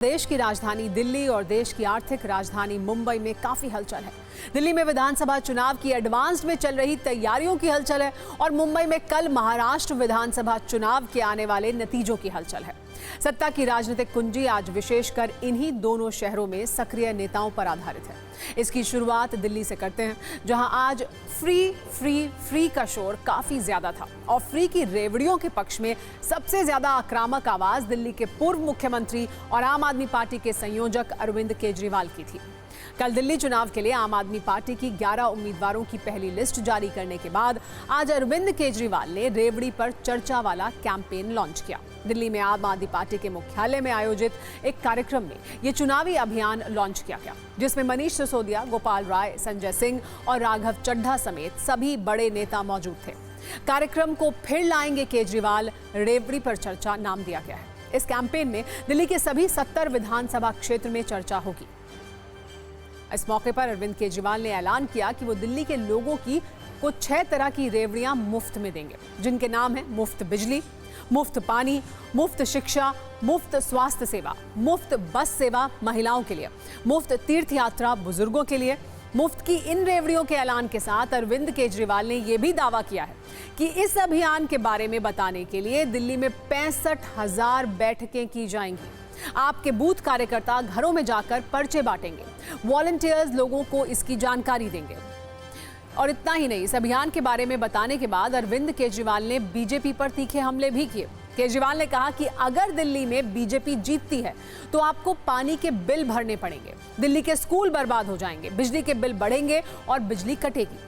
देश की राजधानी दिल्ली और देश की आर्थिक राजधानी मुंबई में काफी हलचल है। दिल्ली में विधानसभा चुनाव की एडवांस में चल रही तैयारियों की हलचल है और मुंबई में कल महाराष्ट्र विधानसभा चुनाव के आने वाले नतीजों की हलचल है। सत्ता की राजनीतिक कुंजी आज विशेषकर इन्हीं दोनों शहरों में सक्रिय नेताओं पर आधारित है। इसकी शुरुआत दिल्ली से करते हैं, जहां आज फ्री फ्री फ्री का शोर काफी ज्यादा था और फ्री की रेवड़ियों के पक्ष में सबसे ज्यादा आक्रामक आवाज दिल्ली के पूर्व मुख्यमंत्री और आम आदमी पार्टी के संयोजक अरविंद केजरीवाल की थी। कल दिल्ली चुनाव के लिए आम आदमी पार्टी की 11 उम्मीदवारों की पहली लिस्ट जारी करने के बाद आज अरविंद केजरीवाल ने रेवड़ी पर चर्चा वाला कैंपेन लॉन्च किया। दिल्ली में आम आदमी पार्टी के मुख्यालय में आयोजित एक कार्यक्रम में ये चुनावी अभियान लॉन्च किया गया, जिसमें मनीष सिसोदिया, गोपाल राय, संजय सिंह और राघव चड्ढा समेत सभी बड़े नेता मौजूद थे। कार्यक्रम को फिर लाएंगे केजरीवाल, रेवड़ी पर चर्चा नाम दिया गया है। इस कैंपेन में दिल्ली के सभी 70 विधानसभा क्षेत्र में चर्चा होगी। इस मौके पर अरविंद केजरीवाल ने ऐलान किया कि वो दिल्ली के लोगों की कुछ 6 तरह की रेवड़ियां मुफ्त में देंगे, जिनके नाम है मुफ्त बिजली, मुफ्त पानी, मुफ्त शिक्षा, मुफ्त स्वास्थ्य सेवा, मुफ्त बस सेवा महिलाओं के लिए, मुफ्त तीर्थ यात्रा बुजुर्गों के लिए। मुफ्त की इन रेवड़ियों के ऐलान के साथ अरविंद केजरीवाल ने यह भी दावा किया है कि इस अभियान के बारे में बताने के लिए दिल्ली में 65,000 बैठकें की जाएंगी। आपके बूथ कार्यकर्ता घरों में जाकर पर्चे बांटेंगे, वॉलंटियर्स लोगों को इसकी जानकारी देंगे। और इतना ही नहीं, इस अभियान के बारे में बताने के बाद अरविंद केजरीवाल ने बीजेपी पर तीखे हमले भी किए। केजरीवाल ने कहा कि अगर दिल्ली में बीजेपी जीतती है तो आपको पानी के बिल भरने पड़ेंगे, दिल्ली के स्कूल बर्बाद हो जाएंगे, बिजली के बिल बढ़ेंगे और बिजली कटेगी,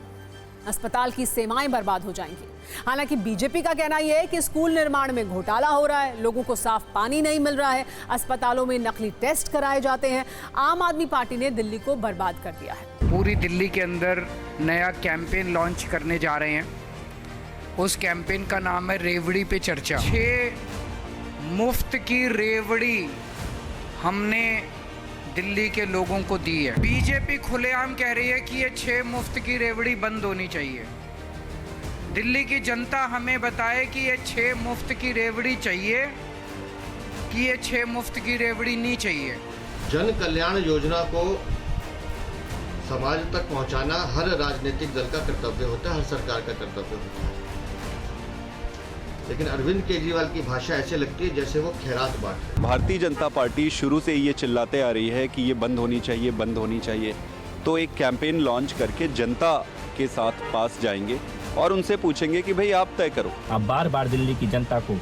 अस्पताल की सेवाएं बर्बाद हो जाएंगी। हालांकि बीजेपी का कहना यह है कि स्कूल निर्माण में घोटाला हो रहा है, लोगों को साफ पानी नहीं मिल रहा है, अस्पतालों में नकली टेस्ट कराए जाते हैं। आम आदमी पार्टी ने दिल्ली को बर्बाद कर दिया है। पूरी दिल्ली के अंदर नया कैंपेन लॉन्च करने जा रहे हैं। उस कैंपेन का नाम है रेवड़ी पे चर्चा। 6 मुफ्त की रेवड़ी हमने दिल्ली के लोगों को दी है। बीजेपी खुलेआम कह रही है कि ये 6 मुफ्त की रेवड़ी बंद होनी चाहिए। दिल्ली की जनता हमें बताए कि ये 6 मुफ्त की रेवड़ी चाहिए कि ये 6 मुफ्त की रेवड़ी नहीं चाहिए। जन कल्याण योजना को समाज तक पहुंचाना हर राजनीतिक दल का कर्तव्य होता है, हर सरकार का कर्तव्य होता है। लेकिन अरविंद केजरीवाल की भाषा ऐसे लगती है जैसे वो खैरात बांट रहे हैं। भारतीय जनता पार्टी शुरू से ये चिल्लाते आ रही है कि ये बंद होनी चाहिए, बंद होनी चाहिए। तो एक कैंपेन लॉन्च करके जनता के साथ पास जाएंगे और उनसे पूछेंगे कि भाई आप तय करो। आप बार बार दिल्ली की जनता को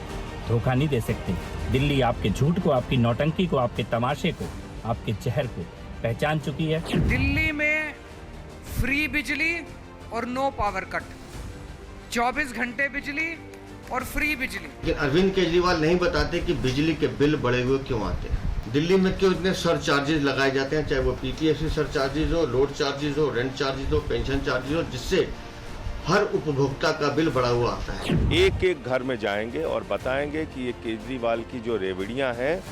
धोखा नहीं दे सकते। दिल्ली आपके झूठ को, आपकी नौटंकी को, आपके तमाशे को, आपके जहर को पहचान चुकी है। दिल्ली में फ्री बिजली और नो पावर कट, 24 घंटे बिजली और फ्री बिजली। लेकिन अरविंद केजरीवाल नहीं बताते कि बिजली के बिल बढ़े हुए क्यों आते हैं, दिल्ली में क्यों इतने सरचार्जेस लगाए जाते हैं, चाहे वो पीपीएफसी सरचार्जेस हो, लोड चार्जेस हो, रेंट चार्जेस हो, पेंशन चार्जेस हो, जिससे हर उपभोक्ता का बिल बढ़ा हुआ आता है। एक एक घर में जाएंगे और बताएंगे कि ये केजरीवाल की जो रेवड़ियां हैं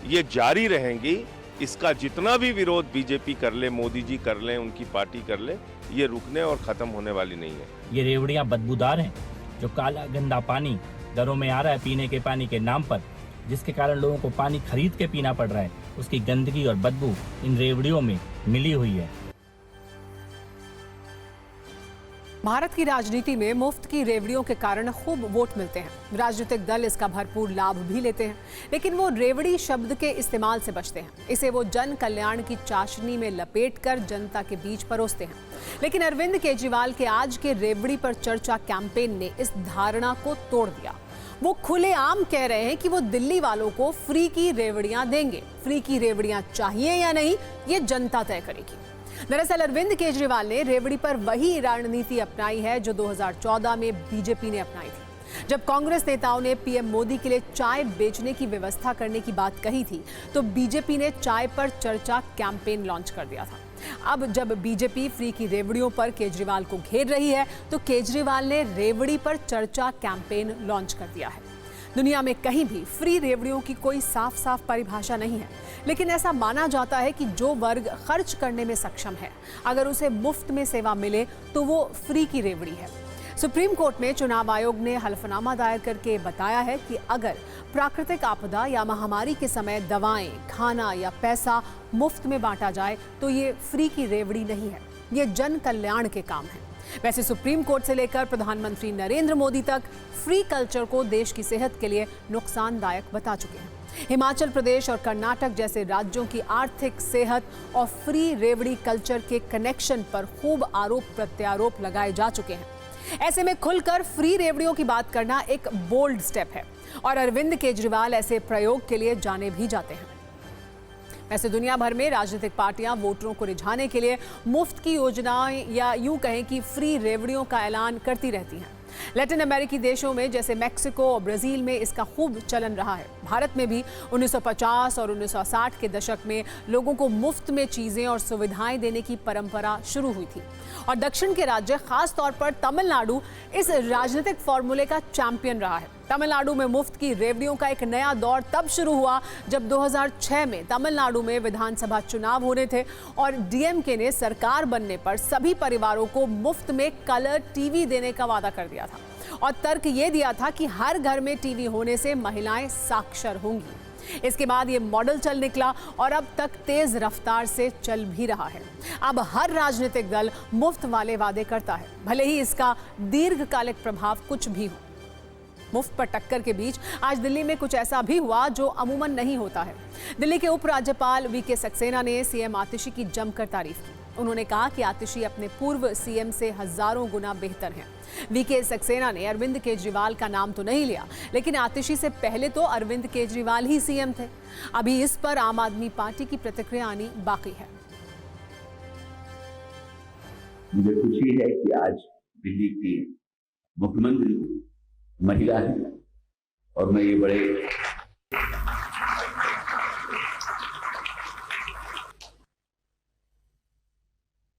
ये जारी रहेंगी। इसका जितना भी विरोध बीजेपी कर ले, मोदी जी कर लें, उनकी पार्टी कर ले, ये रुकने और खत्म होने वाली नहीं है। ये रेवड़ियां बदबूदार हैं, जो काला गंदा पानी घरों में आ रहा है पीने के पानी के नाम पर, जिसके कारण लोगों को पानी खरीद के पीना पड़ रहा है, उसकी गंदगी और बदबू इन रेवड़ियों में मिली हुई है। भारत की राजनीति में मुफ्त की रेवड़ियों के कारण खूब वोट मिलते हैं। राजनीतिक दल इसका भरपूर लाभ भी लेते हैं, लेकिन वो रेवड़ी शब्द के इस्तेमाल से बचते हैं। इसे वो जन कल्याण की चाशनी में लपेटकर जनता के बीच परोसते हैं। लेकिन अरविंद केजरीवाल के आज के रेवड़ी पर चर्चा कैंपेन ने इस धारणा को तोड़ दिया। वो खुलेआम कह रहे हैं कि वो दिल्ली वालों को फ्री की रेवड़ियां देंगे। फ्री की रेवड़ियां चाहिए या नहीं, ये जनता तय करेगी। दरअसल अरविंद केजरीवाल ने रेवड़ी पर वही रणनीति अपनाई है जो 2014 में बीजेपी ने अपनाई थी। जब कांग्रेस नेताओं ने पीएम मोदी के लिए चाय बेचने की व्यवस्था करने की बात कही थी, तो बीजेपी ने चाय पर चर्चा कैंपेन लॉन्च कर दिया था। अब जब बीजेपी फ्री की रेवड़ियों पर केजरीवाल को घेर रही है, तो केजरीवाल ने रेवड़ी पर चर्चा कैंपेन लॉन्च कर दिया है। दुनिया में कहीं भी फ्री रेवड़ियों की कोई साफ साफ परिभाषा नहीं है, लेकिन ऐसा माना जाता है कि जो वर्ग खर्च करने में सक्षम है, अगर उसे मुफ्त में सेवा मिले तो वो फ्री की रेवड़ी है। सुप्रीम कोर्ट में चुनाव आयोग ने हलफनामा दायर करके बताया है कि अगर प्राकृतिक आपदा या महामारी के समय दवाएं, खाना या पैसा मुफ्त में बांटा जाए तो ये फ्री की रेवड़ी नहीं है, ये जन कल्याण के काम है। वैसे सुप्रीम कोर्ट से लेकर प्रधानमंत्री नरेंद्र मोदी तक फ्री कल्चर को देश की सेहत के लिए नुकसानदायक बता चुके हैं। हिमाचल प्रदेश और कर्नाटक जैसे राज्यों की आर्थिक, सेहत और फ्री रेवड़ी कल्चर के कनेक्शन पर खूब आरोप प्रत्यारोप लगाए जा चुके हैं। ऐसे में खुलकर फ्री रेवड़ियों की बात करना एक बोल्ड स्टेप है और अरविंद केजरीवाल ऐसे प्रयोग के लिए जाने भी जाते हैं। ऐसे दुनिया भर में राजनीतिक पार्टियां वोटरों को रिझाने के लिए मुफ्त की योजनाएं या यूं कहें कि फ्री रेवड़ियों का ऐलान करती रहती हैं। लैटिन अमेरिकी देशों में जैसे मेक्सिको और ब्राजील में इसका खूब चलन रहा है। भारत में भी 1950 और 1960 के दशक में लोगों को मुफ्त में चीजें और सुविधाएं देने की परंपरा शुरू हुई थी और दक्षिण के राज्य, खास तौर पर तमिलनाडु, इस राजनीतिक फॉर्मूले का चैंपियन रहा है। तमिलनाडु में मुफ्त की रेवड़ियों का एक नया दौर तब शुरू हुआ जब 2006 में तमिलनाडु में विधानसभा चुनाव होने थे और डीएमके ने सरकार बनने पर सभी परिवारों को मुफ्त में कलर टीवी देने का वादा कर दिया था और तर्क ये दिया था कि हर घर में टीवी होने से महिलाएं साक्षर होंगी। इसके बाद ये मॉडल चल निकला और अब तक तेज रफ्तार से चल भी रहा है। अब हर राजनीतिक दल मुफ्त वाले वादे करता है, भले ही इसका दीर्घकालिक प्रभाव कुछ भी हो। मुफ्त पर टक्कर के बीच आज दिल्ली में कुछ ऐसा भी हुआ जो अमूमन नहीं होता है। दिल्ली के उपराज्यपाल वीके सक्सेना ने सीएम आतिशी की जमकर तारीफ की। उन्होंने कहा कि आतिशी अपने पूर्व सीएम से हजारों गुना बेहतर हैं। वीके सक्सेना ने अरविंद केजरीवाल का नाम तो नहीं लिया, लेकिन आतिशी से पहले तो अरविंद केजरीवाल ही सीएम थे। अभी इस पर आम आदमी पार्टी की प्रतिक्रिया आनी बाकी है। मुझे खुशी है कि आज दिल्ली की मुख्यमंत्री महिला है और मैं ये बड़े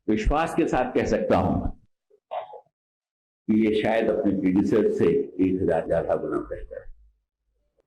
विश्वास के साथ कह सकता हूं कि ये शायद अपने प्रीडिसेसर से 1000 ज्यादा गुना बेहतर है।